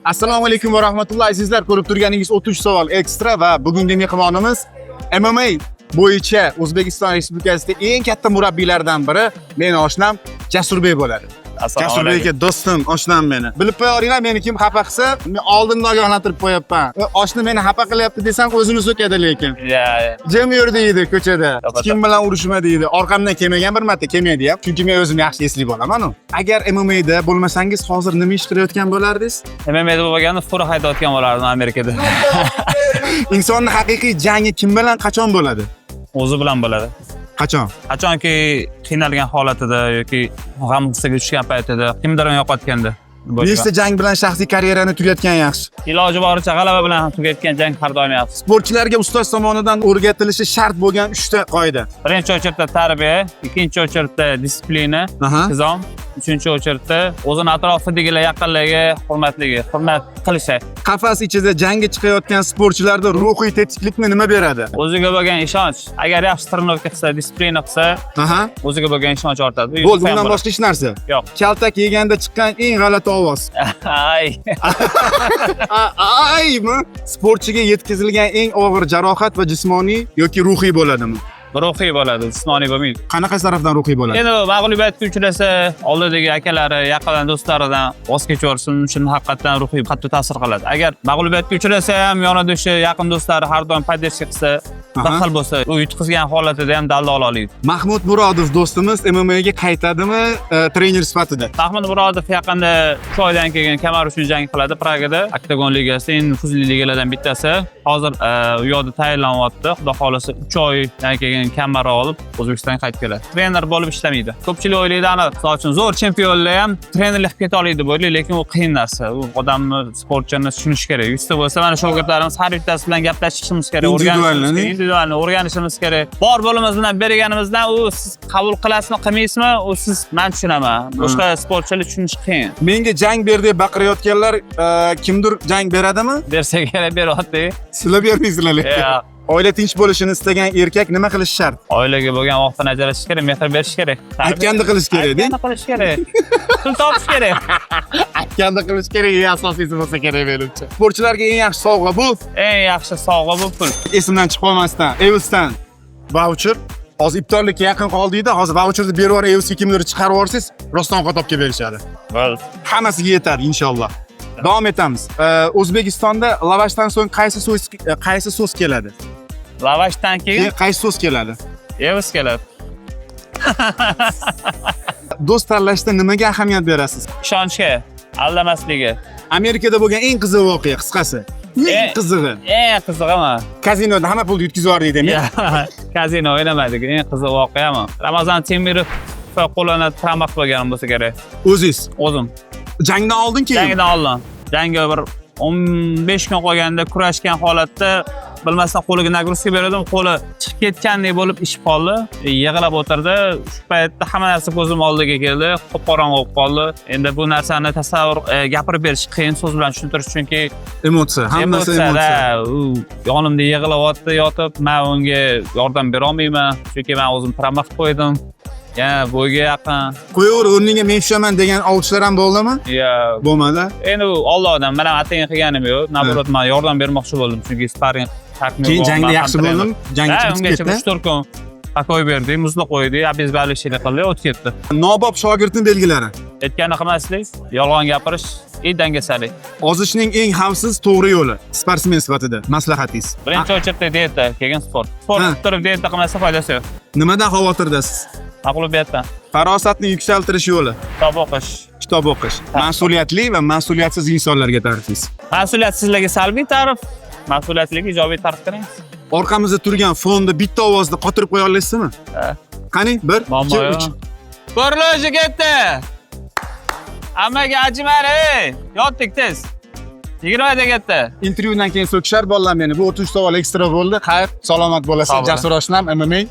Assalomu alaykum va rahmatullohi azizlar. Ko'rib turganingiz 30 savol ekstra va bugungi mehmonimiz MMA bo'yicha O'zbekiston Respublikasida eng katta murabbiylardan biri meni oshnam Jasurbek bo'ladi. Jasurbek aka do'stim, oshnam meni. Bilib qo'yinglar, meni kim xafa qilsa, men oldindan ogohlantirib qo'yapman. Oshna meni xafa qilyapti desam o'zini so'kadi lekin. Jim yur deydi ko'chada. Kim bilan urushma deydi. Orqamdan kelmagan bir marta kelmaydi ham. Chunki men o'zim yaxshi eslik olaman u. Agar MMA'da bo'lmasangiz, hozir nima ish qilayotgan bo'lardingiz? MMA'da bo'lganda fura haydayotgan bo'lardim Amerikada. Insonning haqiqiy jangi kim bilan qachon bo'ladi? O'zi bilan bo'ladi. Qachon? Qachonki qiynalgan holatida yoki g'am-g'usaga tushgan paytida, kimdir yo'qotganda. Nechta jang bilan shaxsiy karyerani tugatgan yaxshi? Iloji boricha g'alaba bilan tugatgan jang har doim yaxshi. Sportchilarga ustoz tomonidan o'rgatilishi shart bo'lgan 3 ta qoida. Birinchi o'chirda tarbiya, ikkinchi o'chirda disiplina, nizom, uchinchi o'chirda o'zini atrofidagilar yaqinligi, hurmat qilishi. Qafas ichida jangga chiqayotgan sportchilarda ruhiy tetiklikni nima beradi? O'ziga bo'lgan ishonch. Agar yaxshi trenirovka qilsa, disiplina qilsa, o'ziga bo'lgan ishonch ortadi. Bo'ldi, bundan boshqa hech narsa. Yo'q. Kaltak yeganda chiqqan eng g'alati ovoz. Ay. Aymi? Sportchiga yetkazilgan eng og'ir jarohat va jismoniy yoki ruhiy bo'ladimi? Ruhiy bo'ladi, jismoniy bo'lmaydi. Qanaqa tarafdan ruhiy bo'ladi? Endi mag'lubiyatga uchrasa, oldidagi akalari, yaqin do'stlaridan voz kechorsin, shuni haqiqatan ruhiy qattiq ta'sir qiladi. Agar mag'lubiyatga uchrasa ham yonida o'sha yaqin do'stlari har doim podдержка qilsa, daxil bo'lsa, u yutqizgan holatida ham daldol oladi. Mahmud Murodov do'stimiz MMA ga qaytadimi trener sifatida? Mahmud Murodov yaqinda 2 oydan keyin kamar uchun jang qiladi Pragada, Oktagon ligasi, eng nufuzli ligalardan bittasi. Hozir u yoqda tayyorlanyapti. Xudo xolasa 3 oydan keyin kamar olib O'zbekistonga qaytib keladi. Trener bo'lib ishlamaydi. Ko'pchilik o'ylaydi, ana, misol uchun zo'r chempionlar ham trenerlik qilib keta oladi bo'ladi, lekin u qiyin narsa. U odamni, sportchini tushunish kerak. Yuzta bo'lsa, mana shogirdlarimiz har bittasi bilan gaplashishimiz kerak, individualni o'rganishimiz kerak. Bor bo'limiz bilan berganimizdan u siz qabul qilasizmi, qilmaysizmi, u siz men tushunaman. Boshqa sportchilar tushunish qiyin. Menga jang ber deb baqirayotganlar kimdir jang beradimi? Bersa kerak, beryapti. Sizlar bermaysizlar lekin. Oila tinch bo'lishini istagan erkak nima qilish shart? Oilaga bo'lgan vaqtini ajratish kerak, mehr berish kerak. Aytganda qilish kerak, Aytganda qilish kerak. Pul topish kerak. Aytganda qilish kerak, asosiysi bo'lsa kerak menimcha. Sportchilarga eng yaxshi sovg'a bu? Eng yaxshi sovg'a bu pul. Esimdan chiqib qolmasdan, Evsdan voucher. Hozir iftorlikka yaqin qoldingda, hozir voucherni berib yuborib, Evsga kimdir chiqarib yuborsangiz, rostdan qotobga berishadi. Bo'ldi. Hammasiga yetadi inshaalloh. Davom etamiz. O'zbekistonda lavashdan so'ng qaysi so'z keladi? Lavashdan keyin qaysi so'z keladi? Evs keladi. Do'st tanlashda nimaga ahamiyat berasiz? Ishonchga, aldamasligi. Amerikada bo'lgan eng qiziq voqea qisqasi. Eng qizig'i. Eng qizig'imi? Kazinoda hamma pulni yutkazib yubordik men. Kazino o'ynamadik. Eng qiziq voqeami? Ramazon Temirov qo'lini tramak bo'lganim bo'lsa kerak. O'zingiz? O'zim. Jangdan oldin keyin? Jangdan oldin. Jangga bir 15 kun qolganda kurashgan holatda bilmasdan qo'liga nagruska berdim, qo'li chiqib ketgandek bo'lib ishib qoldi. Yig'lab o'tirdi. Shu paytda hamma narsa ko'zim oldiga keldi. Qop-qorong'i bo'lib qoldi. Endi bu narsani tasavvur gapirib berish qiyin, so'z bilan tushuntirish chunki emotsiya, hammasi emotsiya. U yonimda yig'layapti, yotib, men unga yordam bera olmayman, chunki men o'zim tramak qo'ydim. Bo'yga yaqin. Qo'yaver, o'rniga men tushaman degan ovchilar ham bo'ldimi? Yo'q. Bo'lmadi. Endi Allohdan men ham atayin qilganim yo'q. Naborat men yordam bermoqchi bo'ldim, chunki sparring takmil. Keyin jangda yaxshi bo'ldim. Jangga chiqib ketdi. 3-4 kun pakoy berdi, muzli qo'ydi, obezbalichlik qildi, o'tib ketdi. Nobob shogirdning belgilari. Aytganini qilmaslik, yolg'on gapirish, dangasalik. Ozishning eng xavfsiz to'g'ri yo'li sportsmen sifatida maslahatingiz. Birinchi o'chirda dieta, keyin sport. Sport turib dieta qilmasa foydasi yo'q. Nimadan xavotirdasiz? Mag'lubiyatdan. Farosatni yuksaltirish yo'li. Kitob o'qish. Kitob o'qish. Mas'uliyatli va mas'uliyatsiz insonlarga ta'rifingiz. Mas'uliyatsizlarga salbiy ta'rif, mas'uliyatliga ijobiy ta'rif beramiz. Orqamizda turgan fonda bitta ovozda qotirib qo'ya olasizmi? Qani? 1, 2, 3. Burloji ketdi. Hammaga ajimar, yotdik tez. 20 da ketdi. Intervyudan keyin so'kishar bolalar meni. Bu 30 savol ekstra bo'ldi. Xayr, salomat bo'lasizlar. Jasur oshnam MMA.